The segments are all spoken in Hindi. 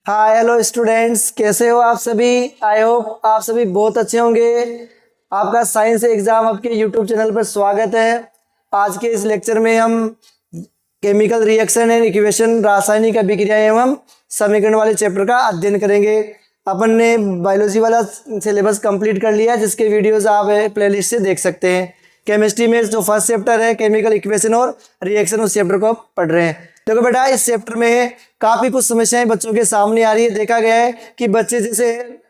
हाय हेलो स्टूडेंट्स, कैसे हो आप सभी। आई होप आप सभी बहुत अच्छे होंगे। आपका साइंस एग्जाम आपके यूट्यूब चैनल पर स्वागत है। आज के इस लेक्चर में हम केमिकल रिएक्शन एंड इक्वेशन, रासायनिक अभिक्रिया एवं समीकरण वाले चैप्टर का अध्ययन करेंगे। अपन ने बायोलॉजी वाला सिलेबस कंप्लीट कर लिया, जिसके वीडियोस आप प्लेलिस्ट से देख सकते हैं। केमिस्ट्री में जो फर्स्ट चैप्टर है केमिकल इक्वेशन और रिएक्शन, उस चैप्टर को पढ़ रहे हैं। देखो बेटा, इस चैप्टर में काफ़ी कुछ समस्याएं बच्चों के सामने आ रही है। देखा गया है कि बच्चे जैसे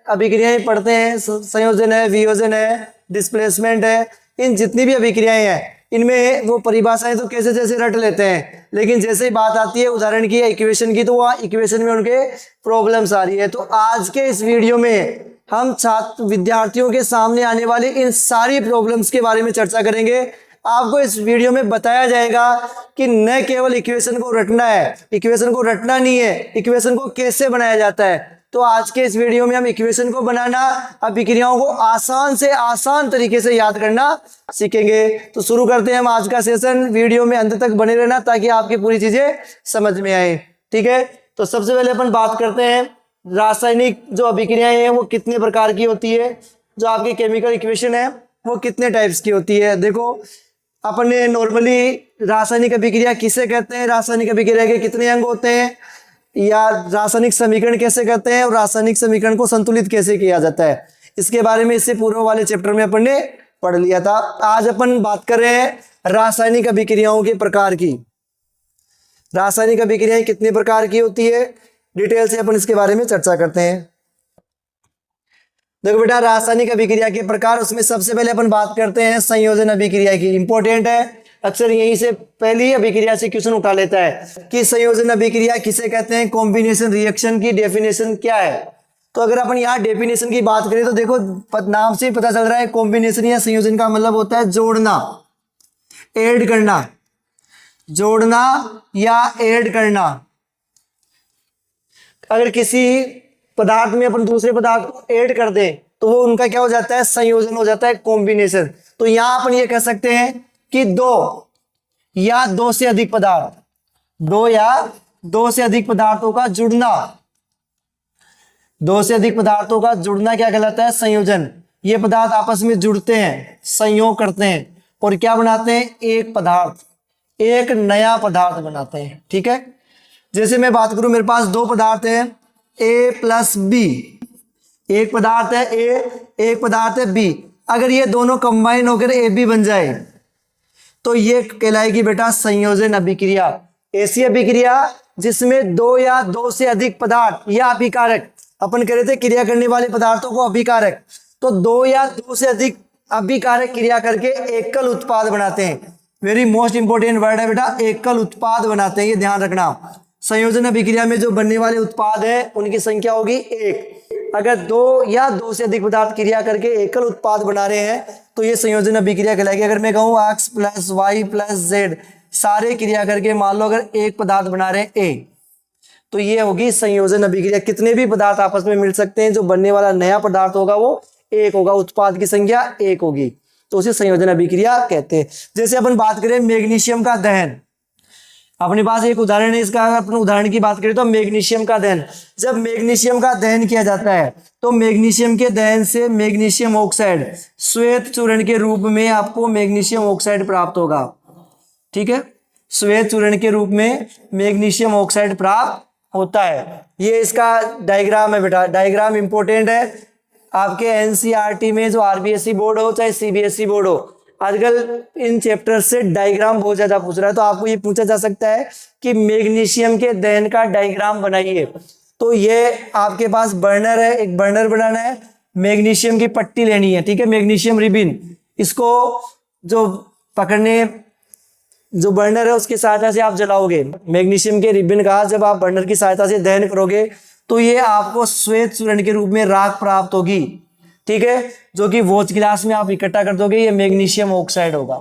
अभिक्रियाएं पढ़ते हैं, संयोजन है, वियोजन है, डिस्प्लेसमेंट है, इन जितनी भी अभिक्रियाएं हैं इनमें वो परिभाषाएं तो कैसे जैसे रट लेते हैं, लेकिन जैसे ही बात आती है उदाहरण की या इक्वेशन की, तो वहाँ इक्वेशन में उनके प्रॉब्लम्स आ रही है। तो आज के इस वीडियो में हम छात्र विद्यार्थियों के सामने आने वाली इन सारी प्रॉब्लम्स के बारे में चर्चा करेंगे। आपको इस वीडियो में बताया जाएगा कि न केवल इक्वेशन को रटना है, इक्वेशन को रटना नहीं है, इक्वेशन को कैसे बनाया जाता है। तो आज के इस वीडियो में हम इक्वेशन को बनाना, अभिक्रियाओं को आसान से आसान तरीके से याद करना सीखेंगे। तो शुरू करते हैं हम आज का सेशन। वीडियो में अंत तक बने रहना ताकि आपकी पूरी चीजें समझ में आए। ठीक है, तो सबसे पहले अपन बात करते हैं रासायनिक जो अभिक्रियाएं हैं वो कितने प्रकार की होती है, जो आपकी केमिकल इक्वेशन है वो कितने टाइप्स की होती है। देखो, अपन ने नॉर्मली रासायनिक अभिक्रिया किसे कहते हैं, रासायनिक अभिक्रिया के कितने अंग होते हैं, या रासायनिक समीकरण कैसे कहते हैं और रासायनिक समीकरण को संतुलित कैसे किया जाता है, इसके बारे में इससे पूर्व वाले चैप्टर में अपन ने पढ़ लिया था। आज अपन बात कर रहे हैं रासायनिक अभिक्रियाओं के प्रकार की। रासायनिक अभिक्रियाएं कितने प्रकार की होती है, डिटेल से अपन इसके बारे में चर्चा करते हैं। देखो बेटा, रासायनिक अभिक्रिया के प्रकार, उसमें सबसे पहले अपन बात करते हैं संयोजन अभिक्रिया की। इंपॉर्टेंट है, अक्सर यहीं से पहली अभिक्रिया से क्वेश्चन उठा लेता है कि संयोजन अभिक्रिया किसे कहते हैं, कॉम्बिनेशन रिएक्शन की डेफिनेशन क्या है। तो अगर अपन यहाँ डेफिनेशन की बात करें तो देखो, नाम से ही पता चल रहा है कॉम्बिनेशन या संयोजन का मतलब होता है जोड़ना, ऐड करना, जोड़ना या ऐड करना। अगर किसी पदार्थ में अपन दूसरे पदार्थ को ऐड कर दें तो वो उनका क्या हो जाता है, संयोजन हो जाता है, कॉम्बिनेशन। तो यहां अपन ये कह सकते हैं कि दो या दो से अधिक पदार्थ, दो या दो से अधिक पदार्थों का जुड़ना, दो से अधिक पदार्थों का जुड़ना क्या कहलाता है, संयोजन। ये पदार्थ आपस में जुड़ते हैं, संयोग करते हैं और क्या बनाते हैं, एक पदार्थ, एक नया पदार्थ बनाते हैं। ठीक है, जैसे मैं बात करूं, मेरे पास दो पदार्थ हैं ए प्लस बी, एक पदार्थ है ए, एक पदार्थ है बी। अगर ये दोनों कंबाइन होकर ए बी बन जाए तो ये कहलाएगी बेटा संयोजन अभिक्रिया। ऐसी अभिक्रिया जिसमें दो या दो से अधिक पदार्थ या अभिकारक, अपन कह रहे थे क्रिया करने वाले पदार्थों को अभिकारक, तो दो या दो से अधिक अभिकारक क्रिया करके एकल उत्पाद बनाते हैं। वेरी मोस्ट इंपोर्टेंट वर्ड है बेटा, एकल उत्पाद बनाते हैं, ये ध्यान रखना। संयोजन अभिक्रिया में जो बनने वाले उत्पाद है उनकी संख्या होगी एक। अगर दो या दो से अधिक पदार्थ क्रिया करके एकल उत्पाद बना रहे हैं तो ये संयोजन अभिक्रिया कहलाएगी। अगर मैं कहूँ x plus Y plus Z, सारे क्रिया करके मान लो अगर एक पदार्थ बना रहे हैं ए, तो ये होगी संयोजन अभिक्रिया। कितने भी पदार्थ आपस में मिल सकते हैं, जो बनने वाला नया पदार्थ होगा वो एक होगा, उत्पाद की संख्या एक होगी, तो उसे संयोजन अभिक्रिया कहते हैं। जैसे अपन बात करें मैग्नीशियम का दहन, अपने पास एक उदाहरण है इसका। अगर अपन उदाहरण की बात करें तो मैग्नीशियम का दहन, जब मैग्नीशियम का दहन किया जाता है तो मैग्नीशियम के दहन से मैग्नीशियम ऑक्साइड श्वेत चूर्ण के रूप में आपको मैग्नीशियम ऑक्साइड प्राप्त होगा। ठीक है, श्वेत चूर्ण के रूप में मैग्नीशियम ऑक्साइड प्राप्त होता है। ये इसका डायग्राम है बेटा, डायग्राम इंपॉर्टेंट है। आपके एनसीईआरटी में जो आरबीएसई बोर्ड हो चाहे सीबीएसई बोर्ड हो, आजकल इन चैप्टर से डायग्राम बहुत ज्यादा पूछ रहा है। तो आपको ये पूछा जा सकता है कि मैग्नीशियम के दहन का डायग्राम बनाइए। तो ये आपके पास बर्नर है, एक बर्नर बनाना है, मैग्नीशियम की पट्टी लेनी है। ठीक है, मैग्नीशियम रिबिन, इसको जो पकड़ने जो बर्नर है उसकी सहायता से आप जलाओगे। मैग्नीशियम के रिबिन का जब आप बर्नर की सहायता से दहन करोगे तो ये आपको श्वेत चूर्ण के रूप में राख प्राप्त होगी। ठीक है, जो कि वॉच गिलास में आप इकट्ठा कर दोगे, ये मैग्नीशियम ऑक्साइड होगा।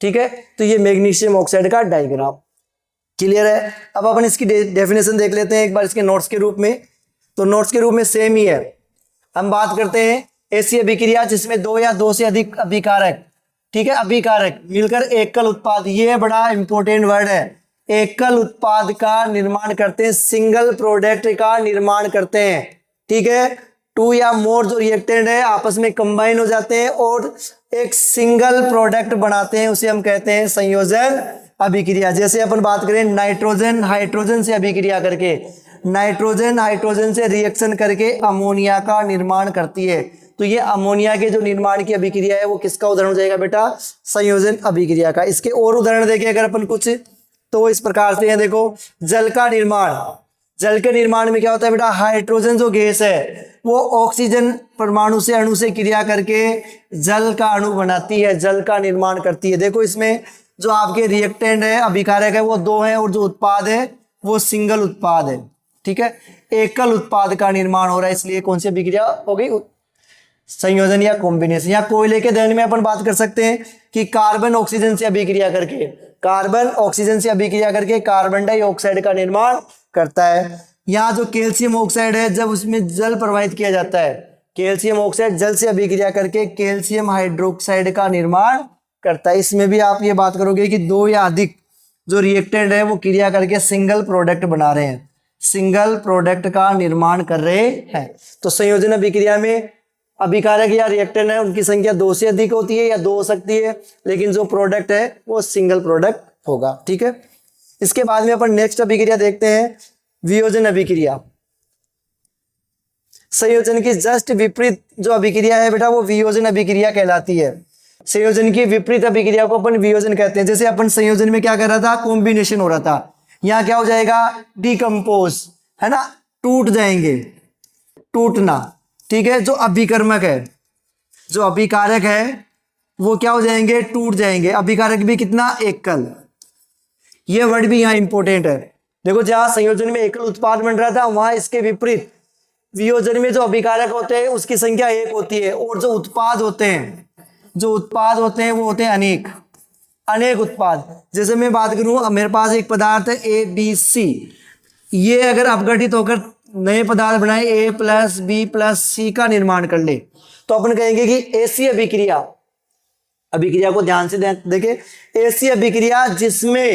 ठीक है, तो ये मैग्नीशियम ऑक्साइड का डायग्राम क्लियर है। अब अपन इसकी डेफिनेशन देख लेते हैं एक बार इसके नोट्स के रूप में। तो नोट्स के रूप में सेम ही है। हम बात करते हैं ऐसी अभिक्रिया जिसमें दो या दो से अधिक अभिकारक, ठीक है, अभिकारक मिलकर एकल उत्पाद, ये बड़ा इंपॉर्टेंट वर्ड है, एकल उत्पाद का निर्माण करते हैं, सिंगल प्रोडक्ट का निर्माण करते हैं। ठीक है, टू या मोर जो रिएक्टेंट है आपस में कंबाइन हो जाते हैं और एक सिंगल प्रोडक्ट बनाते हैं, उसे हम कहते हैं संयोजन अभिक्रिया। जैसे अपन बात करें नाइट्रोजन हाइड्रोजन से अभिक्रिया करके, नाइट्रोजन हाइड्रोजन से रिएक्शन करके अमोनिया का निर्माण करती है। तो ये अमोनिया के जो निर्माण की अभिक्रिया है वो किसका उदाहरण हो जाएगा बेटा, संयोजन अभिक्रिया का। इसके और उदाहरण देखें अगर अपन कुछ, तो इस प्रकार से है, देखो जल का निर्माण, जल के निर्माण में क्या होता है बेटा, हाइड्रोजन जो गैस है वो ऑक्सीजन परमाणु से अणु से क्रिया करके जल का अणु बनाती है, जल का निर्माण करती है। देखो इसमें जो आपके रिएक्टेंट है अभिकारक है वो दो है और जो उत्पाद है वो सिंगल उत्पाद है। ठीक है, एकल उत्पाद का निर्माण हो रहा है, इसलिए कौन सी अभिक्रिया हो गई, संयोजन या कॉम्बिनेशन। या कोयले के दहन में अपन बात कर सकते हैं कि कार्बन ऑक्सीजन से अभिक्रिया करके, कार्बन ऑक्सीजन से अभिक्रिया करके कार्बन डाइऑक्साइड का निर्माण करता है। यहाँ जो कैल्शियम ऑक्साइड है जब उसमें जल प्रवाहित किया जाता है, कैल्शियम ऑक्साइड जल से अभिक्रिया करके कैल्शियम हाइड्रोक्साइड का निर्माण करता है। इसमें भी आप ये बात करोगे कि दो या अधिक जो रिएक्टेंट है वो क्रिया करके सिंगल प्रोडक्ट बना रहे हैं, सिंगल प्रोडक्ट का निर्माण कर रहे हैं। तो संयोजन अभिक्रिया में अभिकारक या रिएक्टेंट है उनकी संख्या दो से अधिक होती है या दो हो सकती है, लेकिन जो प्रोडक्ट है वो सिंगल प्रोडक्ट होगा। ठीक है, इसके बाद में अपन नेक्स्ट अभिक्रिया देखते हैं, वियोजन अभिक्रिया। संयोजन की जस्ट विपरीत जो अभिक्रिया है बेटा वो वियोजन अभिक्रिया कहलाती है। संयोजन की विपरीत अभिक्रिया को अपन वियोजन कहते हैं। जैसे अपन संयोजन में क्या कर रहा था, कॉम्बिनेशन हो रहा था, यहाँ क्या हो जाएगा, डिकम्पोज, है ना, टूट जाएंगे, टूटना। ठीक है, जो अभिकर्मक है, जो अभिकारक है वो क्या हो जाएंगे, टूट जाएंगे। अभिकारक भी कितना, एकल। ये वर्ड भी यहाँ इंपॉर्टेंट है। देखो जहां संयोजन में एकल उत्पाद बन रहा था वहां इसके विपरीत वियोजन में जो अभिकारक होते हैं उसकी संख्या एक होती है और जो उत्पाद होते हैं, जो उत्पाद होते हैं वो होते हैं अनेक, अनेक उत्पाद। जैसे मैं बात करूं, मेरे पास एक पदार्थ है ABC, ये अगर अपघटित होकर नए पदार्थ बनाए A plus B plus C का निर्माण कर ले तो अपन कहेंगे कि ऐसी अभिक्रिया, अभिक्रिया को ध्यान से देखें, ऐसी अभिक्रिया जिसमें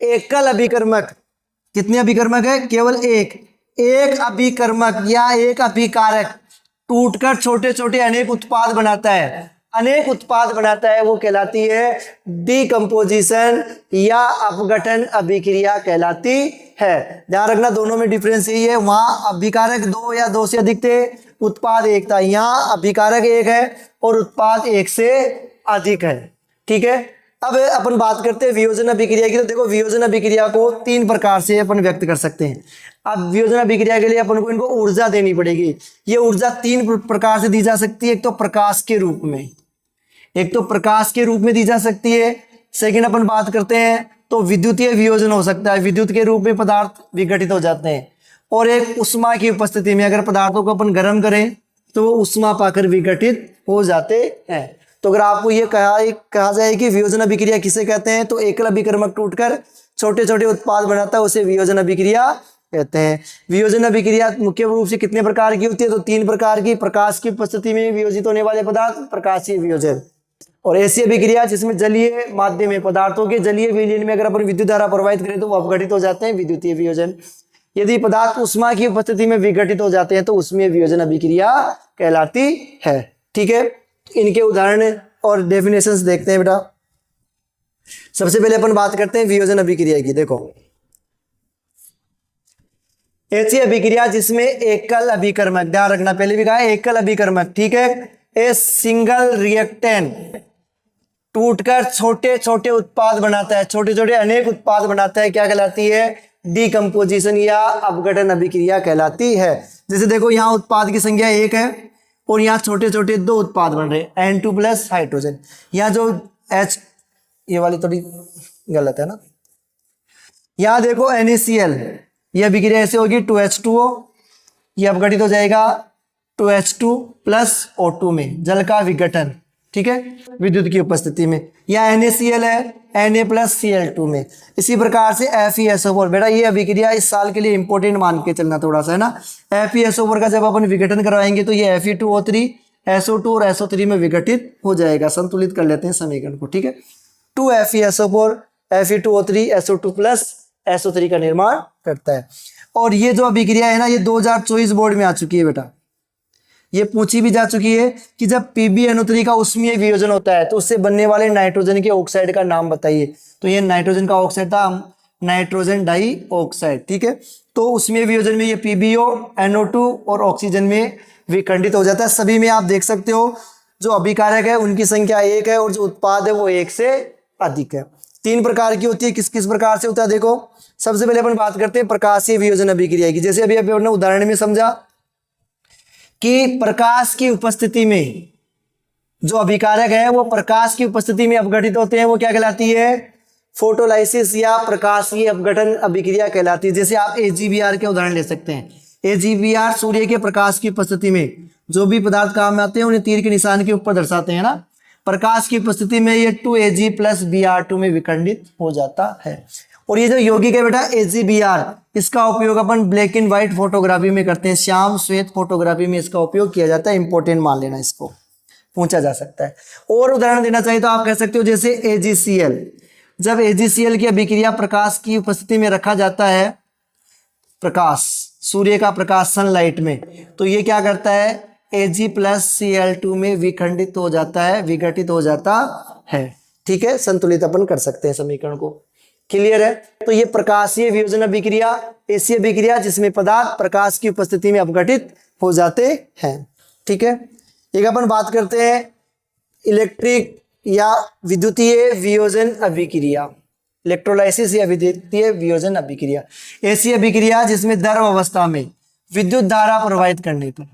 एकल अभिकर्मक, कितने अभिकर्मक है, केवल एक, एक अभिकर्मक या एक अभिकारक टूटकर छोटे छोटे अनेक उत्पाद बनाता है, अनेक उत्पाद बनाता है, वो कहलाती है डिकम्पोजिशन या अपघटन अभिक्रिया कहलाती है। ध्यान रखना दोनों में डिफरेंस यही है, वहां अभिकारक दो या दो से अधिक थे, उत्पाद एक था, यहाँ अभिकारक एक है और उत्पाद एक से अधिक है। ठीक है, अब अपन बात करते हैं वियोजन अभिक्रिया की। तो देखो वियोजन अभिक्रिया को तीन प्रकार से अपन व्यक्त कर सकते हैं। अब वियोजन अभिक्रिया के लिए अपन को इनको ऊर्जा देनी पड़ेगी। ये ऊर्जा तीन प्रकार से दी जा सकती है। एक तो प्रकाश के रूप में, एक तो प्रकाश के रूप में दी जा सकती है। सेकंड अपन बात करते हैं तो विद्युतीय वियोजन हो सकता है, विद्युत के रूप में पदार्थ विघटित हो जाते हैं। और एक उष्मा की उपस्थिति में अगर पदार्थों को अपन गर्म करें तो वो उष्मा पाकर विघटित हो जाते हैं। तो अगर आपको ये कहा जाए कि वियोजन अभिक्रिया किसे कहते हैं, तो एकल अभिकर्मक टूटकर छोटे छोटे उत्पाद बनाता है उसे वियोजन अभिक्रिया कहते हैं। वियोजन अभिक्रिया मुख्य रूप से कितने प्रकार की होती है, तो तीन प्रकार की। प्रकाश की उपस्थिति में वियोजित होने वाले पदार्थ, प्रकाशीय वियोजन। और ऐसी अभिक्रिया जिसमें जलीय माध्यम में, पदार्थों के जलीय विलयन में अगर अपन विद्युत धारा प्रवाहित करें तो वो अपघटित हो जाते हैं, विद्युतीय वियोजन। यदि पदार्थ उष्मा की उपस्थिति में विघटित हो जाते हैं तो उसमें वियोजन अभिक्रिया कहलाती है। ठीक है, इनके उदाहरण और डेफिनेशंस देखते हैं बेटा। सबसे पहले अपन बात करते हैं वियोजन अभिक्रिया की। देखो ऐसी अभिक्रिया जिसमें एकल अभिकर्मक, ध्यान रखना पहले भी कहा है एकल अभिकर्मक, ठीक है, ए सिंगल रिएक्टेंट टूटकर छोटे छोटे उत्पाद बनाता है, छोटे छोटे अनेक उत्पाद बनाता है, क्या कहलाती है, डिकम्पोजिशन या अपघटन अभिक्रिया कहलाती है। जैसे देखो यहाँ उत्पाद की संख्या एक है और यहाँ छोटे छोटे दो उत्पाद बन रहे हैं, N2 प्लस हाइड्रोजन। यहाँ जो H, ये वाली थोड़ी गलत है ना, यहाँ देखो NaCl, यह अभिक्रिया ऐसे होगी 2H2O, ये अपघटित हो जाएगा 2H2 प्लस O2 में, जल का विघटन, ठीक है, विद्युत की उपस्थिति में। यहाँ NaCl है Na प्लस Cl2 में। इसी प्रकार से FeSO4, बेटा ये अभिक्रिया इस साल के लिए इंपॉर्टेंट मान के चलना थोड़ा सा, है ना। FeSO4 का जब अपन विघटन करवाएंगे तो ये Fe2O3 SO2 और SO3 में विघटित हो जाएगा। संतुलित कर लेते हैं समीकरण को, ठीक है। 2FeSO4 Fe2O3 SO2 plus SO3 का निर्माण करता है। और ये जो अभिक्रिया है ना, ये 2024 बोर्ड में आ चुकी है बेटा, ये पूछी भी जा चुकी है कि जब PbNO3 का उष्मीय वियोजन होता है तो उससे बनने वाले नाइट्रोजन के ऑक्साइड का नाम बताइए। तो ये नाइट्रोजन का ऑक्साइड था, नाइट्रोजन डाइऑक्साइड, ठीक है। तो उष्मीय वियोजन में ये PbO, NO2 और ऑक्सीजन में विखंडित हो जाता है। सभी में आप देख सकते हो जो अभिकारक है उनकी संख्या 1 है और जो उत्पाद है वो 1 से अधिक है। 3 प्रकार की होती है। किस किस प्रकार से होता है देखो, सबसे पहले अपन बात करते हैं प्रकाशीय वियोजन अभिक्रिया की। जैसे अभी अपने उदाहरण में समझा कि प्रकाश की उपस्थिति में जो अभिकारक है वो प्रकाश की उपस्थिति में अपघटित होते हैं, वो क्या कहलाती है, फोटोलाइसिस या प्रकाशीय अपघटन अभिक्रिया कहलाती है। जैसे आप AgBr के उदाहरण ले सकते हैं। AgBr सूर्य के प्रकाश की उपस्थिति में जो भी पदार्थ काम में आते हैं उन्हें तीर के निशान के ऊपर दर्शाते हैं ना। प्रकाश की उपस्थिति में ये 2Ag + Br2 में विखंडित हो जाता है। और ये जो यौगिक है बेटा AgBr, इसका उपयोग अपन ब्लैक एंड व्हाइट फोटोग्राफी में करते हैं, श्याम श्वेत फोटोग्राफी में इसका उपयोग किया जाता है। इंपॉर्टेंट मान लेना, इसको पूछा जा सकता है। और उदाहरण देना चाहिए तो आप कह सकते हो जैसे AgCl, जब AgCl की अभिक्रिया प्रकाश की उपस्थिति में रखा जाता है, प्रकाश सूर्य का प्रकाश सनलाइट में, तो ये क्या करता है, Ag + Cl2 में विखंडित हो जाता है, विघटित हो जाता है, ठीक है। संतुलित अपन कर सकते हैं समीकरण को, क्लियर है। तो ये प्रकाशीय वियोजन अभिक्रिया, ऐसी अभिक्रिया जिसमें पदार्थ प्रकाश की उपस्थिति में अपघटित हो जाते हैं, ठीक है। एक अपन बात करते हैं इलेक्ट्रिक या विद्युतीय वियोजन अभिक्रिया, इलेक्ट्रोलाइसिस या विद्युतीय वियोजन अभिक्रिया। ऐसी अभिक्रिया जिसमें द्रव अवस्था में विद्युत धारा प्रवाहित करने पर,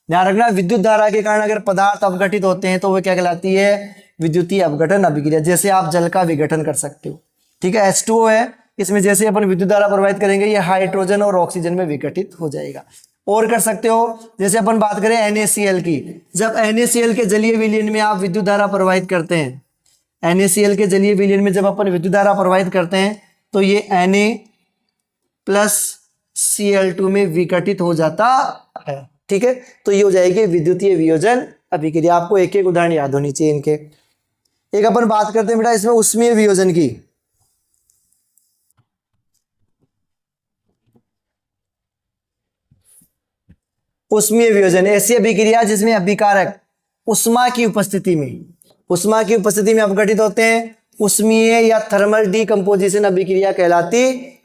ध्यान रखना, विद्युत धारा के कारण अगर पदार्थ अपघटित होते हैं तो वह क्या कहलाती है, विद्युतीय अपघटन अभिक्रिया। जैसे आप जल का विघटन कर सकते हो, ठीक है। H2O है, इसमें जैसे अपन विद्युत धारा प्रवाहित करेंगे ये हाइड्रोजन और ऑक्सीजन में विघटित हो जाएगा। और कर सकते हो जैसे अपन बात करें NaCl की, जब NaCl के जलीय विलयन में आप विद्युत धारा प्रवाहित करते हैं, NaCl के जलीय विलयन में जब अपन विद्युत धारा प्रवाहित करते हैं तो ये Na + Cl2 में विघटित हो जाता है, ठीक है। तो ये हो जाएगी विद्युतीय वियोजन अभिक्रिया। आपको एक एक उदाहरण याद होनी चाहिए इनके। एक अपन बात करते हैं बेटा इसमें उष्मीय वियोजन की। उष्मीय वियोजन ऐसी अभिक्रिया जिसमें अभिकारक उष्मा की उपस्थिति में अपघटित होते हैं, उष्मीय या थर्मल डीकंपोजिशन अभिक्रिया कहलाती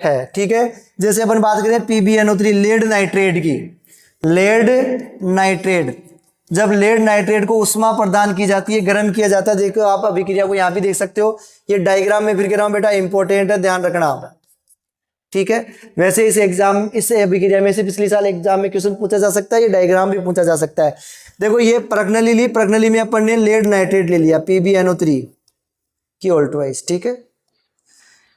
है, ठीक है। जैसे अपन बात करें PbNO3 लेड नाइट्रेट की, लेड नाइट्रेट, जब लेड नाइट्रेट को उष्मा प्रदान की जाती है, गर्म किया जाता है, देखो आप अभिक्रिया को यहाँ भी देख सकते हो, ये डायग्राम में फिर कह रहा हूं बेटा, इंपॉर्टेंट है, ध्यान रखना आप, ठीक है। वैसे इस अभिक्रिया में से पिछले साल एग्जाम में क्वेश्चन पूछा जा सकता है, ये डायग्राम भी पूछा जा सकता है। देखो ये प्रगनली ली, प्रगनली में अपन ने लेड नाइट्रेट ले लिया PbNO3 की ऑल्टवाइज, ठीक है।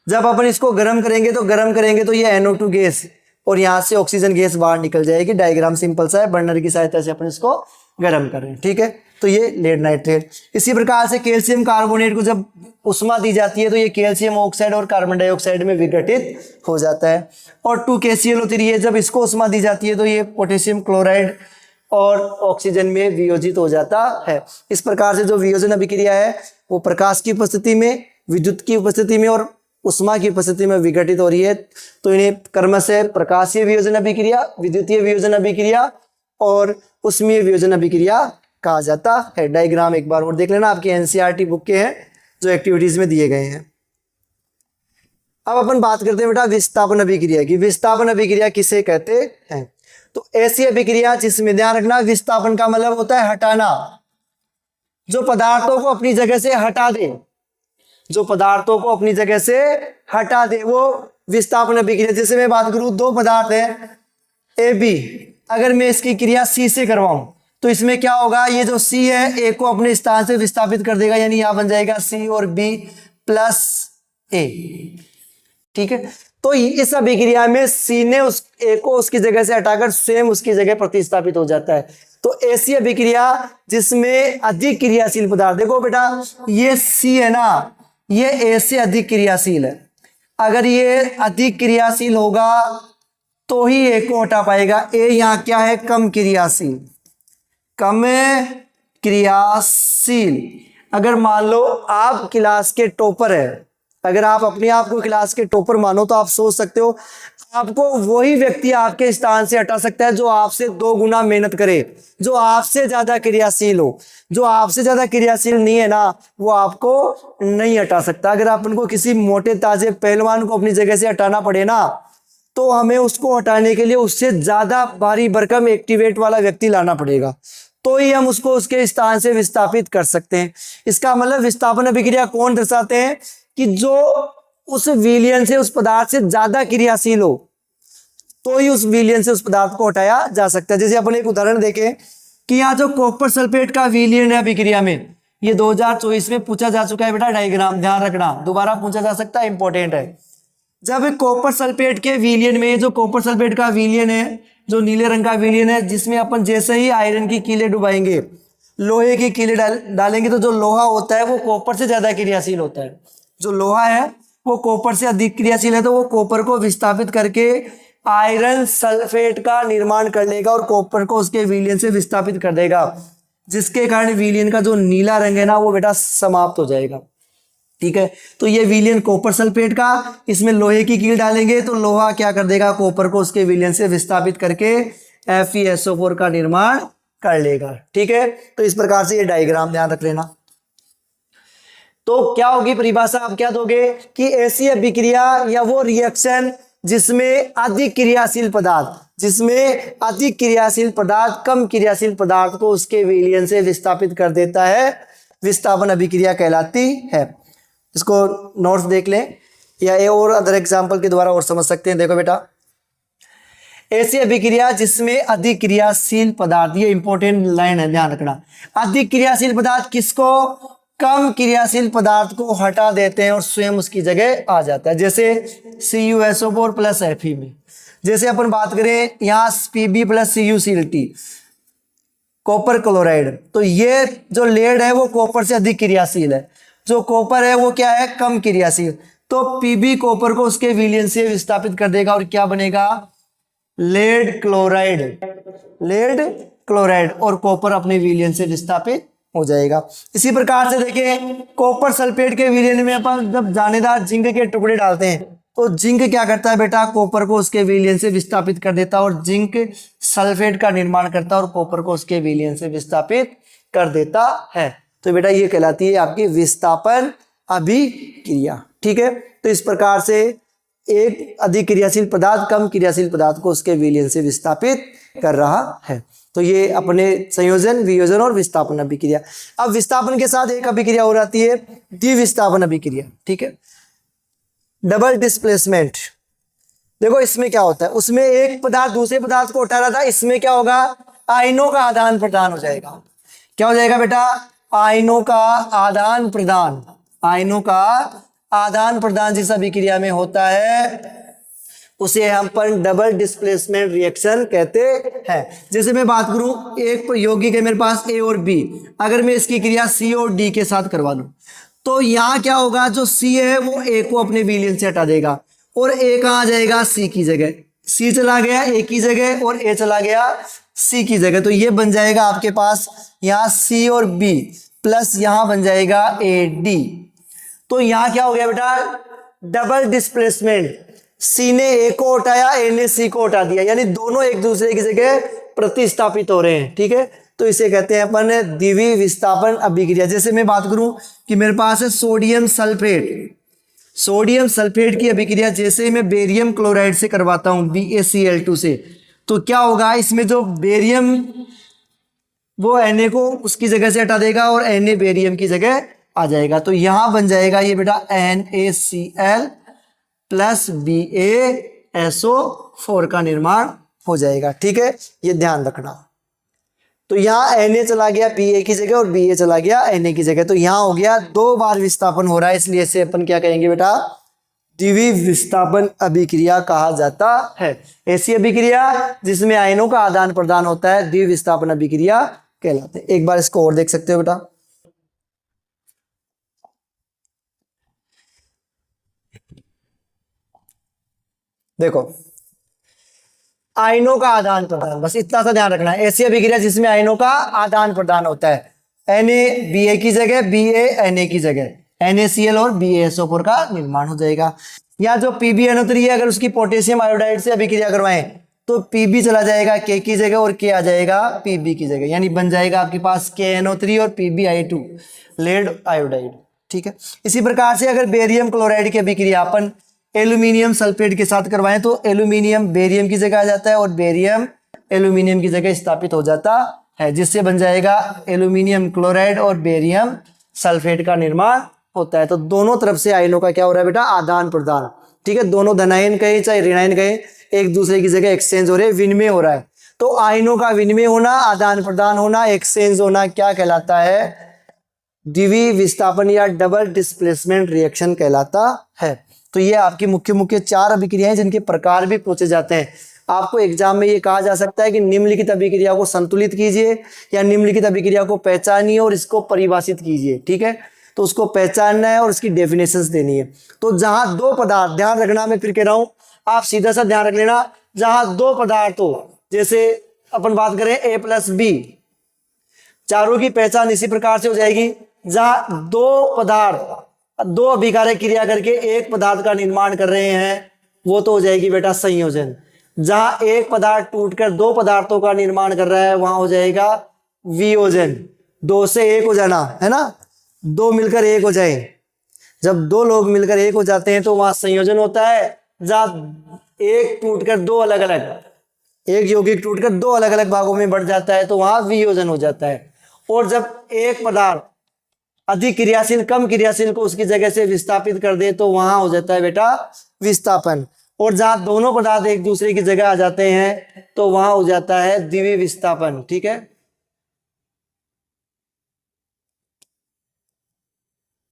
जब अपन इसको गर्म करेंगे तो ये NO2 गैस और यहाँ से ऑक्सीजन गैस बाहर निकल जाएगी। डायग्राम सिंपल सा है, बर्नर की सहायता से अपन इसको गर्म कर रहे हैं, ठीक है। तो ये लेड नाइट्रेट। इसी प्रकार से कैल्शियम कार्बोनेट को जब उष्मा दी जाती है तो ये कैल्शियम ऑक्साइड और कार्बन डाइऑक्साइड में विघटित हो जाता है। और 2KClO3 है, जब इसको उष्मा दी जाती है तो ये पोटेशियम क्लोराइड और ऑक्सीजन में वियोजित हो जाता है। इस प्रकार से जो वियोजन अभिक्रिया है वो प्रकाश की उपस्थिति में, विद्युत की उपस्थिति में और उष्मा की उपस्थिति में विघटित हो रही है। तो इन्हें क्रमशः प्रकाशीय वियोजन अभिक्रिया, विद्युतीय वियोजन अभिक्रिया और उष्मीय वियोजन अभिक्रिया कहा जाता है। डायग्राम एक बार और देख लेना, आपकी NCERT बुक के हैं जो एक्टिविटीज में दिए गए हैं। अब अपन बात करते हैं बेटा विस्थापन अभिक्रिया की। विस्थापन अभिक्रिया किसे कहते हैं? तो ऐसी अभिक्रिया जिसमें, ध्यान रखना, विस्थापन का मतलब होता है हटाना, जो पदार्थों को अपनी जगह से हटा दे, जो पदार्थों को अपनी जगह से हटा दे, वो विस्थापन अभिक्रिया। जैसे मैं बात करूं, दो पदार्थ है AB, अगर मैं इसकी क्रिया C से करवाऊं तो इसमें क्या होगा, ये जो C है A को अपने स्थान से विस्थापित कर देगा, यानी यहां बन जाएगा C और B + A, ठीक है। तो इस अभिक्रिया में C ने उस A को उसकी जगह से हटाकर स्वयं उसकी जगह प्रतिस्थापित हो जाता है। तो ऐसी अभिक्रिया जिसमें अधिक क्रियाशील पदार्थ, देखो बेटा ये C है ना, ये A से अधिक क्रियाशील है। अगर ये अधिक क्रियाशील होगा तो ही A को हटा पाएगा। A यहाँ क्या है, कम क्रियाशील, कम क्रियाशील। अगर मान लो आप क्लास के टॉपर है, अगर आप अपने आप को क्लास के टॉपर मानो तो आप सोच सकते हो आपको वही व्यक्ति आपके स्थान से हटा सकता है जो आपसे 2 गुना मेहनत करे, जो आपसे ज्यादा क्रियाशील हो। जो आपसे ज्यादा क्रियाशील नहीं है ना, वो आपको नहीं हटा सकता। अगर अपन को किसी मोटे ताजे पहलवान को अपनी जगह से हटाना पड़े ना, तो हमें उसको हटाने के लिए उससे ज्यादा भारी भरकम एक्टिवेट वाला व्यक्ति लाना पड़ेगा, तो ही हम उसको उसके स्थान से विस्थापित कर सकते हैं। इसका मतलब विस्थापन अभिक्रिया कौन दर्शाते हैं कि जो उस विलयन से, उस पदार्थ से ज्यादा क्रियाशील हो, तो ही उस विलयन से उस पदार्थ को हटाया जा सकता है। जैसे अपन एक उदाहरण देखें कि यहाँ जो कॉपर सल्फेट का विलयन है अभिक्रिया में, ये 2024 में पूछा जा चुका है बेटा, डायग्राम ध्यान रखना, दोबारा पूछा जा सकता है, इंपॉर्टेंट है। जब कॉपर सल्फेट के विलयन में, जो कॉपर सल्फेट का विलयन है, जो नीले रंग का विलयन है, जिसमें अपन जैसे ही आयरन की कीलें डुबाएंगे, लोहे की कीलें डालेंगे, तो जो लोहा होता है वो कॉपर से ज्यादा क्रियाशील होता है। जो लोहा है वो कॉपर से अधिक क्रियाशील है, तो वो कॉपर को विस्थापित करके आयरन सल्फेट का निर्माण कर लेगा और कॉपर को उसके विलयन से विस्थापित कर देगा, जिसके कारण विलयन का जो नीला रंग है ना, वो बेटा समाप्त हो जाएगा। ठीक है, तो ये विलयन कॉपर सल्फेट का, इसमें लोहे की कील डालेंगे तो लोहा क्या कर देगा, कॉपर को उसके विलयन से विस्थापित करके FeSO4 का निर्माण कर लेगा। ठीक है, तो इस प्रकार से ये डायग्राम ध्यान रख लेना। तो क्या होगी परिभाषा, आप क्या दोगे कि ऐसी अभिक्रिया या वो रिएक्शन जिसमें अधिक क्रियाशील पदार्थ, जिसमें अधिक क्रियाशील पदार्थ कम क्रियाशील पदार्थ को उसके विलयन से विस्थापित कर देता है, विस्थापन अभिक्रिया कहलाती है। इसको नोट्स देख लें या ये और अदर एग्जांपल के द्वारा और समझ सकते हैं। देखो बेटा, ऐसी अभिक्रिया जिसमें अधिक क्रियाशील पदार्थ, ये इंपॉर्टेंट लाइन है, ध्यान रखना। अधिक क्रियाशील पदार्थ किसको, कम क्रियाशील पदार्थ को हटा देते हैं और स्वयं उसकी जगह आ जाता है। जैसे CuSO4 प्लस Fe में, जैसे अपन बात करें यहाँ Pb plus CuCl copper chloride, तो ये जो लेड है वो कॉपर से अधिक क्रियाशील है, जो कॉपर है वो क्या है, कम क्रियाशील। तो Pb कॉपर को उसके विलयन से विस्थापित कर देगा और क्या बनेगा, लेड क्लोराइड, लेड क्लोराइड, और कॉपर अपने विलयन से विस्थापित हो जाएगा। इसी प्रकार से देखें कॉपर सल्फेट के विलयन में अपन जब दानेदार जिंक के टुकड़े डालते हैं, तो जिंक क्या करता है बेटा, कॉपर को उसके विलयन से विस्थापित कर देता है और जिंक सल्फेट का निर्माण करता है और कॉपर को उसके विलयन से विस्थापित कर देता है। तो बेटा ये कहलाती है आपकी विस्थापन अभिक्रिया। ठीक है, तो इस प्रकार से एक अधिक क्रियाशील पदार्थ कम क्रियाशील पदार्थ को उसके विलयन से विस्थापित कर रहा है। तो ये अपने संयोजन, वियोजन और विस्थापन अभिक्रिया। अब विस्थापन के साथ एक अभिक्रिया हो जाती है द्विविस्थापन अभिक्रिया। ठीक है, डबल डिस्प्लेसमेंट। देखो इसमें क्या होता है, उसमें एक पदार्थ दूसरे पदार्थ को उठा रहा था, इसमें क्या होगा, आयनों का आदान प्रदान हो जाएगा। क्या हो जाएगा बेटा, आयनों का आदान प्रदान, आयनों का आदान प्रदान जिस अभिक्रिया में होता है उसे हम पर डबल डिस्प्लेसमेंट रिएक्शन कहते हैं। जैसे मैं बात करूं, एक यौगिक है मेरे पास A और B, अगर मैं इसकी क्रिया C और D के साथ करवा लूं, तो यहाँ क्या होगा, जो C है वो A को अपने विलयन से हटा देगा और A कहाँ आ जाएगा, C की जगह। C चला गया A की जगह और A चला गया C की जगह, तो ये बन जाएगा आपके पास यहाँ C और B प्लस यहाँ बन जाएगा AD। तो यहाँ क्या हो गया बेटा, डबल डिस्प्लेसमेंट। C ने A को हटाया, A ने C को हटा दिया, यानी दोनों एक दूसरे की जगह प्रतिस्थापित हो रहे हैं। ठीक है, तो इसे कहते हैं अपन द्विवीय विस्थापन अभिक्रिया। जैसे मैं बात करूं कि मेरे पास है सोडियम सल्फेट, सोडियम सल्फेट की अभिक्रिया जैसे मैं बेरियम क्लोराइड से करवाता हूं BaCl2 से, तो क्या होगा, इसमें जो बेरियम वो Na को उसकी जगह से हटा देगा और Na बेरियम की जगह आ जाएगा। तो यहां बन जाएगा ये बेटा NaCl प्लस BaSO4 का निर्माण हो जाएगा। ठीक है, ये ध्यान रखना। तो यहाँ Na चला गया Ba की जगह और Ba चला गया Na की जगह, तो यहाँ हो गया 2 बार विस्थापन हो रहा है, इसलिए इसे अपन क्या कहेंगे बेटा, द्विवीय विस्थापन अभिक्रिया कहा जाता है। ऐसी अभिक्रिया जिसमें आयनों का आदान प्रदान होता है द्विवीय विस्थापन अभिक्रिया कहलाते हैं। एक बार इसको और देख सकते हो बेटा, देखो आयनों का आदान प्रदान, बस इतना सा ध्यान रखना है। ऐसी अभिक्रिया जिसमें आयनों का आदान प्रदान होता है, Na Ba की जगह, Ba Na की जगह, NaCl और BaSO4 का निर्माण हो जाएगा। या जो PbNO3 है, अगर उसकी पोटेशियम आयोडाइड से अभिक्रिया करवाएं तो Pb चला जाएगा K की जगह और K आ जाएगा Pb की जगह, यानी बन जाएगा आपके पास KNO3 और PbI2 लेड आयोडाइड। ठीक है। इसी प्रकार से अगर बेरियम क्लोराइड की अभिक्रिया अपन एल्यूमिनियम सल्फेट के साथ करवाएं तो एल्यूमिनियम बेरियम की जगह आ जाता है और बेरियम एल्यूमिनियम की जगह स्थापित हो जाता है, जिससे बन जाएगा एल्यूमिनियम क्लोराइड और बेरियम सल्फेट का निर्माण होता है। तो दोनों तरफ से आयनों का क्या हो रहा है बेटा, आदान प्रदान। ठीक है, दोनों धनायन कहे चाहे ऋणायन कहे, एक दूसरे की जगह एक्सचेंज हो रहे हैं, विनिमय हो रहा है। तो आयनों का विनिमय होना, आदान प्रदान होना, एक्सचेंज होना क्या कहलाता है, द्विवीय विस्थापन या डबल डिस्प्लेसमेंट रिएक्शन कहलाता है। तो ये आपकी मुख्य मुख्य 4 अभिक्रियाएं जिनके प्रकार भी पूछे जाते हैं। आपको एग्जाम में ये कहा जा सकता है कि निम्नलिखित अभिक्रिया को संतुलित कीजिए या निम्नलिखित अभिक्रिया को पहचानिए और इसको परिभाषित कीजिए। ठीक है, तो उसको पहचानना है और उसकी डेफिनेशंस देनी है। तो जहां दो पदार्थ, ध्यान रखना, मैं फिर कह रहा हूं, आप सीधा सा ध्यान रख लेना, जहां दो पदार्थ हो, जैसे अपन बात करें A+B, चारों की पहचान इसी प्रकार से हो जाएगी। जहां दो पदार्थ दो अभिकारक क्रिया करके एक पदार्थ का निर्माण कर रहे हैं, वो तो हो जाएगी बेटा संयोजन। जहां एक पदार्थ टूटकर दो पदार्थों का निर्माण कर रहा है, वहां हो जाएगा वियोजन। 2 से 1 हो जाना है ना, 2 मिलकर 1 हो जाए। जब 2 लोग मिलकर 1 हो जाते हैं तो वहां संयोजन होता है। जहां एक टूटकर दो अलग अलग, एक यौगिक टूटकर 2 अलग अलग भागों में बढ़ जाता है तो वहां वियोजन हो जाता है। और जब एक पदार्थ अधिक क्रियाशील कम क्रियाशील को उसकी जगह से विस्थापित कर दे तो वहां हो जाता है बेटा विस्थापन। और जहां दोनों पदार्थ एक दूसरे की जगह आ जाते हैं तो वहां हो जाता है द्विवीय विस्थापन। ठीक है,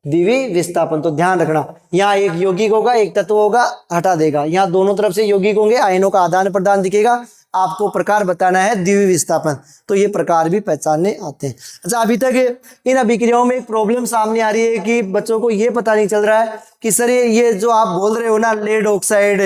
द्विवीय विस्थापन। तो ध्यान रखना, यहाँ एक यौगिक होगा, एक तत्व होगा, हटा देगा। यहाँ दोनों तरफ से यौगिक होंगे, आयनों का आदान प्रदान दिखेगा। आपको प्रकार बताना है द्विवीय विस्थापन, तो ये प्रकार भी पहचानने आते हैं। अच्छा, अभी तक इन अभिक्रियाओं में एक प्रॉब्लम सामने आ रही है कि बच्चों को ये पता नहीं चल रहा है कि सर ये जो आप बोल रहे हो ना, lead oxide,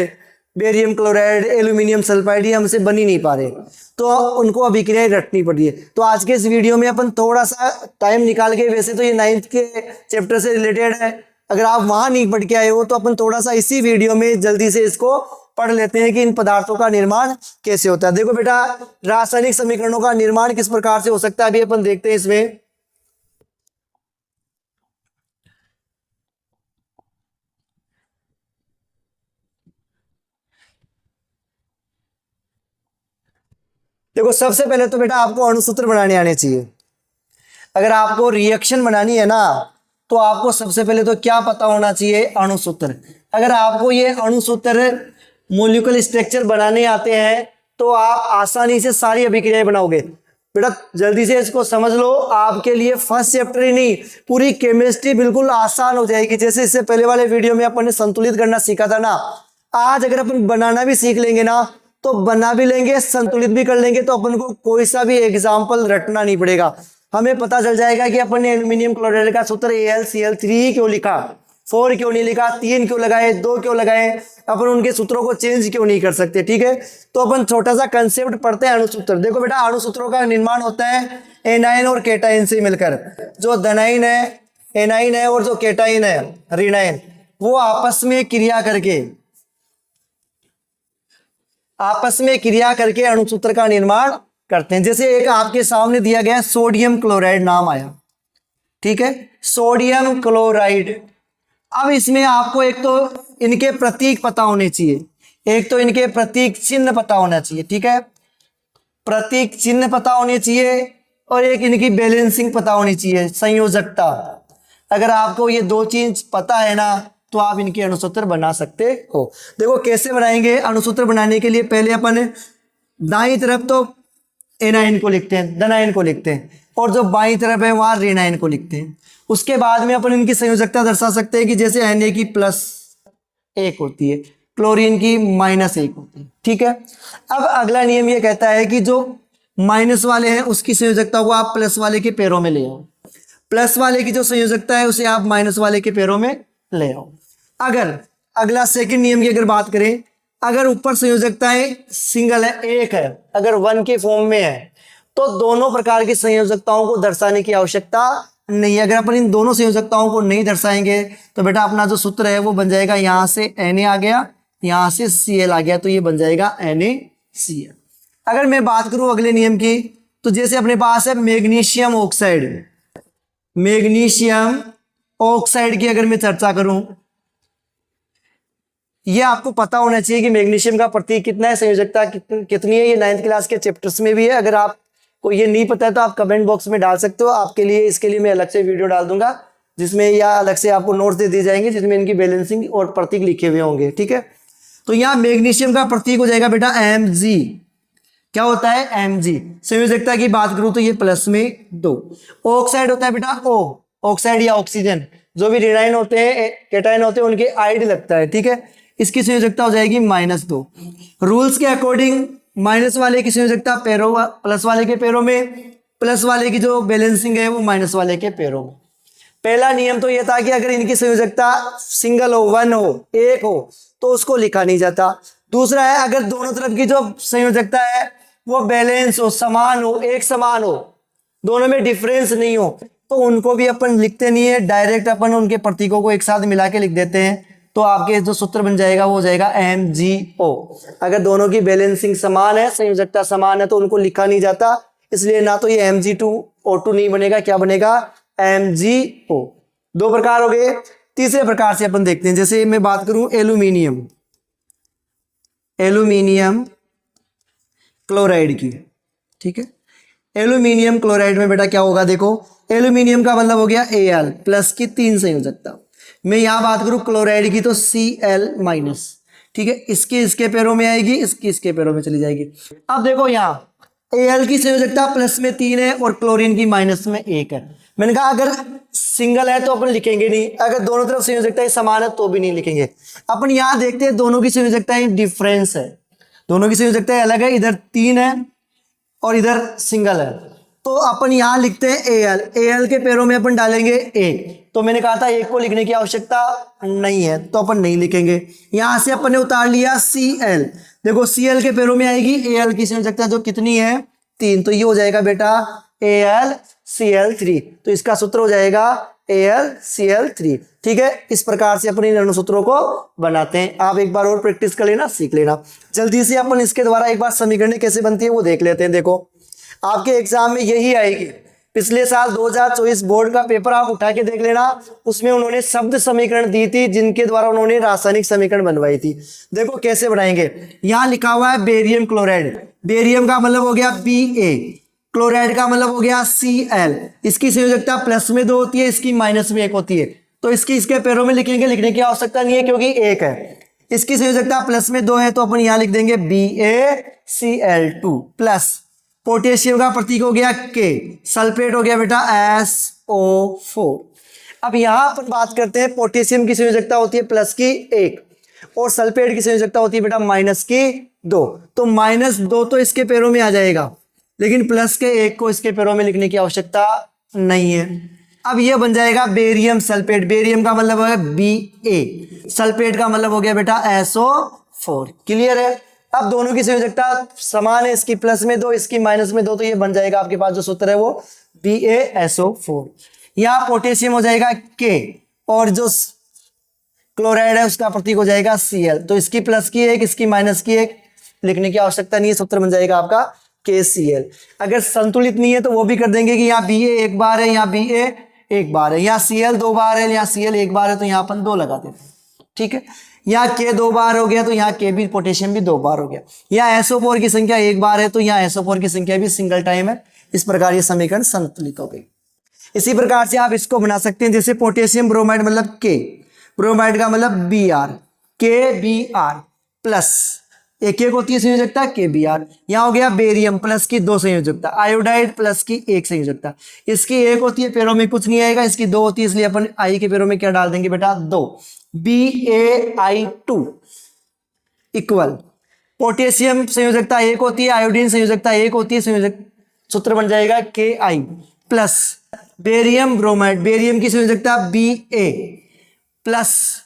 barium chloride, aluminium sulphide, ये हमसे बन ही नहीं पा रहे, तो उनको अभिक्रियाएं रटनी पड़ रही है। तो आज के इस वीडियो में अपन थोड़ा सा टाइम निकाल के, वैसे तो ये 9th के चैप्टर से रिलेटेड है, अगर आप वहां नहीं पढ़ के आए हो तो अपन थोड़ा सा इसी वीडियो में जल्दी से इसको पढ़ लेते हैं कि इन पदार्थों का निर्माण कैसे होता है। देखो बेटा, रासायनिक समीकरणों का निर्माण किस प्रकार से हो सकता है, अभी अपन देखते हैं इसमें। देखो, सबसे पहले तो बेटा आपको अणुसूत्र बनाने आने चाहिए। अगर आपको रिएक्शन बनानी है ना, तो आपको सबसे पहले तो क्या पता होना चाहिए, अणुसूत्र। अगर आपको ये अणुसूत्र मॉलिक्यूलर स्ट्रक्चर बनाने आते हैं तो आप आसानी से सारी अभिक्रियाएं बनाओगे। बेटा जल्दी से इसको समझ लो, आपके लिए फर्स्ट चैप्टर ही नहीं, पूरी केमिस्ट्री बिल्कुल आसान हो जाएगी। जैसे इससे पहले वाले वीडियो में अपन ने संतुलित करना सीखा था ना, आज अगर अपन बनाना भी सीख लेंगे ना, तो बना भी लेंगे, संतुलित भी कर लेंगे, तो अपन को कोई सा भी एग्जाम्पल रटना नहीं पड़ेगा। हमें पता चल जाएगा कि अपन ने एल्यूमिनियम क्लोराइड का सूत्र AlCl3 क्यों लिखा, 4 क्यों नहीं लिखा, 3 क्यों लगाए, 2 क्यों लगाए, अपन उनके सूत्रों को चेंज क्यों नहीं कर सकते। ठीक है, तो अपन छोटा सा कंसेप्ट पढ़ते हैं, अणुसूत्र। देखो बेटा, अणुसूत्रों का निर्माण होता है एनायन और केटाइन से मिलकर। जो धनायन है, एनायन है, और जो केटाइन है, ऋणायन, वो आपस में क्रिया करके अणुसूत्र का निर्माण करते हैं। जैसे एक आपके सामने दिया गया सोडियम क्लोराइड नाम आया, ठीक है, सोडियम क्लोराइड। अब इसमें आपको एक तो इनके प्रतीक पता होने चाहिए, एक तो इनके प्रतीक चिन्ह पता होना चाहिए। ठीक है, प्रतीक चिन्ह पता होने चाहिए, और एक इनकी बैलेंसिंग पता होनी चाहिए, संयोजकता। अगर आपको ये 2 चीज पता है ना, तो आप इनके अणुसूत्र बना सकते हो। देखो कैसे बनाएंगे अणुसूत्र। बनाने के लिए पहले अपन दाईं तरफ तो एनायन को लिखते हैं, धनायन को लिखते हैं, और जो बाईं तरफ है वहां ऋणायन को लिखते हैं। उसके बाद में अपन इनकी संयोजकता दर्शा सकते हैं कि जैसे Na की +1 होती है, क्लोरीन की -1 होती है। ठीक है, अब अगला नियम ये कहता है कि जो माइनस वाले हैं उसकी संयोजकता को आप प्लस वाले के पैरों में ले आओ, प्लस वाले की जो संयोजकता है उसे आप माइनस वाले के पैरों में ले आओ। अगर अगला सेकंड नियम की अगर बात करें, अगर ऊपर संयोजकताएं सिंगल है, एक है, अगर 1 के फॉर्म में है, तो दोनों प्रकार की संयोजकताओं को दर्शाने की आवश्यकता नहीं, अगर अपन इन दोनों संयोजकताओं को नहीं दर्शाएंगे तो बेटा अपना जो सूत्र है वो बन जाएगा, यहां से Na आ गया, यहां से Cl आ गया, तो ये बन जाएगा NaCl। अगर मैं बात करूं अगले नियम की, तो जैसे अपने पास है मैग्नीशियम ऑक्साइड, मैग्नीशियम ऑक्साइड की अगर मैं चर्चा करूं, ये आपको पता होना चाहिए कि मैग्नीशियम का प्रतीक कितना है, संयोजकता कितनी है, ये 9th क्लास के चैप्टर्स में भी है। अगर आपको ये नहीं पता है तो आप कमेंट बॉक्स में डाल सकते हो, आपके लिए इसके लिए मैं अलग से वीडियो डाल दूंगा जिसमें या अलग से आपको नोट्स दे दिए जाएंगे जिसमें इनकी बैलेंसिंग और प्रतीक लिखे हुए होंगे, ठीक है। तो यहाँ मैग्नीशियम का प्रतीक हो जाएगा बेटा Mg। क्या होता है? Mg। संयोजकता की बात करूं तो ये प्लस में 2। ऑक्साइड होता है बेटा O, ऑक्साइड या ऑक्सीजन, जो भी रेनाइन होते हैं, कैटाइन होते हैं, उनके आइड लगता है, ठीक है। इसकी संयोजकता हो जाएगी -2। रूल्स के अकॉर्डिंग माइनस वाले की संयोजकता पैरों, प्लस वाले के पैरों में, प्लस वाले की जो बैलेंसिंग है वो माइनस वाले के पैरों में। पहला नियम तो ये था कि अगर इनकी संयोजकता सिंगल हो, 1 हो, 1 हो, तो उसको लिखा नहीं जाता। दूसरा है अगर दोनों तरफ की जो संयोजकता है वो बैलेंस हो, समान हो, एक समान हो, दोनों में डिफरेंस नहीं हो, तो उनको भी अपन लिखते नहीं है, डायरेक्ट अपन उनके प्रतीकों को एक साथ मिला के लिख देते हैं। तो आपके जो सूत्र बन जाएगा वो हो जाएगा MgO। अगर दोनों की बैलेंसिंग समान है, संयोजकता समान है, तो उनको लिखा नहीं जाता, इसलिए ना तो ये Mg2O2 नहीं बनेगा, क्या बनेगा? MgO। 2 प्रकार हो गए। तीसरे प्रकार से अपन देखते हैं, जैसे मैं बात करूं एल्यूमिनियम, एल्यूमिनियम क्लोराइड की, ठीक है। एल्यूमिनियम क्लोराइड में बेटा क्या होगा, देखो एल्यूमिनियम का मतलब हो गया Al प्लस की 3 संयोजकता। मैं यहां बात करूं क्लोराइड की तो Cl-, ठीक है। इसके पैरों में आएगी, इसके पैरों में चली जाएगी। अब देखो यहां Al की संयोजकता प्लस में 3 है और क्लोरीन की माइनस में 1 है। मैंने कहा अगर सिंगल है तो अपन लिखेंगे नहीं, अगर दोनों तरफ संयोजकताएं समान है तो भी नहीं लिखेंगे। अपन यहां देखते हैं दोनों की संयोजकताएं डिफरेंस है, दोनों की संयोजकताएं अलग है, इधर 3 है और इधर सिंगल है, तो अपन यहां लिखते हैं Al के पैरों में अपन डालेंगे 1। तो मैंने कहा था 1 को लिखने की आवश्यकता नहीं है, तो अपन नहीं लिखेंगे। यहां से अपन ने उतार लिया Cl, देखो Cl के पैरों में आएगी Al की संयोजकता जो कितनी है? 3, तो ये हो जाएगा बेटा AlCl3, तो इसका सूत्र हो जाएगा AlCl3, ठीक है। इस प्रकार से अपन इन अणु सूत्रों को बनाते हैं। आप एक बार और प्रैक्टिस कर लेना, सीख लेना। जल्दी से अपन इसके द्वारा एक बार समीकरण कैसे बनती है वो देख लेते हैं। देखो आपके एग्जाम में यही आएगी, पिछले साल 2024 बोर्ड का पेपर आप उठा के देख लेना, उसमें उन्होंने शब्द समीकरण दी थी जिनके द्वारा उन्होंने रासायनिक समीकरण बनवाई थी। देखो कैसे बनाएंगे, यहां लिखा हुआ है बेरियम क्लोराइड, बेरियम का मतलब हो गया Ba, क्लोराइड का मतलब हो गया Cl। इसकी संयोजकता प्लस में 2 होती है, इसकी माइनस में 1 होती है, तो इसके पैरों में लिखेंगे, लिखने की आवश्यकता नहीं है क्योंकि 1 है। इसकी संयोजकता प्लस में 2 है तो अपन यहां लिख देंगे BaCl2 प्लस पोटेशियम का प्रतीक हो गया K, सल्फेट हो गया बेटा SO4। अब यहां अपन बात करते हैं, पोटेशियम की संयोजकता होती है प्लस की 1 और सल्फेट की संयोजकता होती है बेटा माइनस की 2, तो -2 तो इसके पैरों में आ जाएगा, लेकिन प्लस के 1 को इसके पैरों में लिखने की आवश्यकता नहीं है। अब यह बन जाएगा बेरियम सल्फेट, बेरियम का मतलब है Ba, सल्फेट का मतलब हो गया बेटा SO4। क्लियर है? अब दोनों की संयोजकता समान है, इसकी प्लस में 2, इसकी माइनस में 2, तो ये बन जाएगा आपके पास जो सूत्र है वो BaSO4। यहाँ पोटेशियम हो जाएगा K और जो क्लोराइड है उसका प्रतीक हो जाएगा Cl, तो इसकी प्लस की 1, इसकी माइनस की 1, लिखने की आवश्यकता नहीं है, सूत्र बन जाएगा आपका KCl। अगर संतुलित नहीं है तो वो भी कर देंगे कि यहाँ Ba 1 बार है, यहाँ Ba 1 बार है, यहाँ Cl 2 बार है, यहाँ Cl 1 बार है, तो यहाँ अपन 2 लगा देते हैं, ठीक है। यहाँ K 2 बार हो गया तो यहाँ K भी, पोटेशियम भी 2 बार हो गया। यहाँ SO4 की संख्या 1 बार है तो यहाँ SO4 की संख्या भी सिंगल टाइम है। इस प्रकार ये समीकरण संतुलित हो गई। इसी प्रकार से आप इसको बना सकते हैं, जैसे पोटेशियम ब्रोमाइड मतलब K, ब्रोमाइड का मतलब Br, KBr प्लस एक होती है संयोजकता KBr। यहाँ हो गया बेरियम प्लस की 2 संयोजकता, आयोडाइड प्लस की 1 संयोजकता, इसकी 1 होती है, पैरों में कुछ नहीं आएगा, इसकी 2 होती है, इसलिए अपन I के पैरों में क्या डाल देंगे बेटा 2, BaI2 इक्वल पोटेशियम संयोजकता 1 होती है, आयोडीन संयोजकता 1 होती है, संयोजक सूत्र बन जाएगा Ki plus barium bromide, barium की संयोजकता Ba प्लस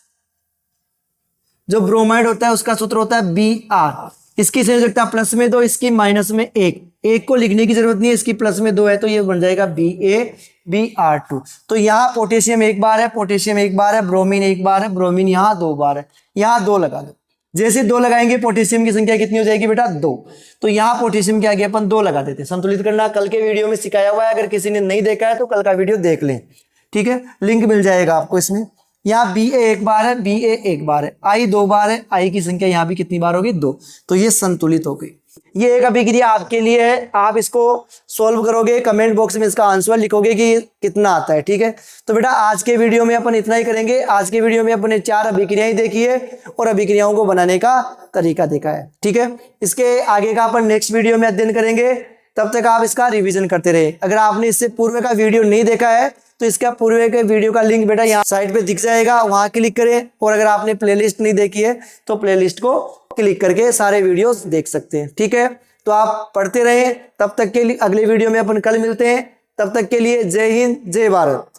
जो ब्रोमाइड होता है उसका सूत्र होता है Br, इसकी संयोजकता प्लस में 2, इसकी माइनस में 1, एक को लिखने की जरूरत नहीं है, इसकी प्लस में 2 है तो ये बन जाएगा BaBr2। तो यहाँ पोटेशियम एक बार है, पोटेशियम एक बार है, ब्रोमीन एक बार है, ब्रोमीन यहाँ 2 बार है, यहाँ 2 लगा दो। जैसे 2 लगाएंगे पोटेशियम की संख्या कितनी हो जाएगी बेटा 2। तो यहाँ पोटेशियम के आगे अपन 2 लगा देते हैं। संतुलित करना कल के वीडियो में सिखाया हुआ है, अगर किसी ने नहीं देखा है तो कल का वीडियो देख लें, ठीक है, लिंक मिल जाएगा आपको इसमें। यहाँ Ba एक बार है, Ba एक बार है, I 2 बार है, I की संख्या यहाँ भी कितनी बार होगी 2। तो ये संतुलित हो गई। ये एक अभिक्रिया आपके लिए है, आप इसको सॉल्व करोगे, कमेंट बॉक्स में इसका आंसर लिखोगे कि कितना आता है, ठीक है। तो बेटा आज के वीडियो में अपन इतना ही करेंगे। आज के वीडियो में अपने 4 अभिक्रियाएं देखी है और अभिक्रियाओं को बनाने का तरीका देखा है, ठीक है। इसके आगे का अपन नेक्स्ट वीडियो में अध्ययन करेंगे, तब तक आप इसका रिवीजन करते रहे। अगर आपने इससे पूर्व का वीडियो नहीं देखा है तो इसका पूर्व के वीडियो का लिंक बेटा यहाँ साइड पे दिख जाएगा, वहां क्लिक करें। और अगर आपने प्लेलिस्ट नहीं देखी है तो प्लेलिस्ट को क्लिक करके सारे वीडियोस देख सकते हैं, ठीक है। तो आप पढ़ते रहें। तब तक के लिए अगले वीडियो में अपन कल मिलते हैं। तब तक के लिए जय हिंद, जय भारत।